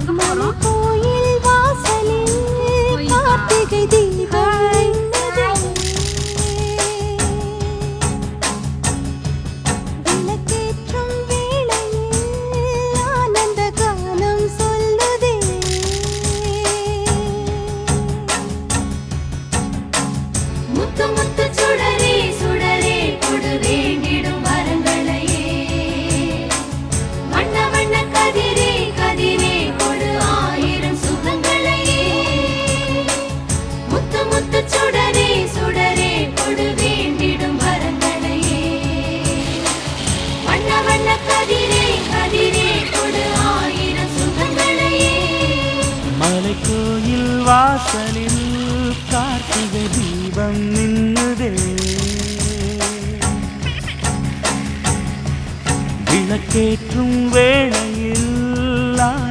கோயில் வாசலில் கார்த்திகை தீபம் விளக்கேற்றும் வேளையில் ஆனந்த கானம் சொல்லுதே. முத்து முத்து சுடரே சுடரே கொடு வேண்டிடும் வரங்களையே. வண்ண வண்ண கதிரே கதிரே கொடு ஆயிரம் சுகங்களையே. முத்து முத்து சுடரே சுடரே கொடு வேண்டிடும் வரங்களையே. வண்ண வண்ண கதிரே கதிரே கொடு ஆயிரம் சுகங்களையே. மலைக்கோயில் வாசலில் கார்த்திகை தீபம் நின்னுதே. விளக்கேற்றும் வேளையில்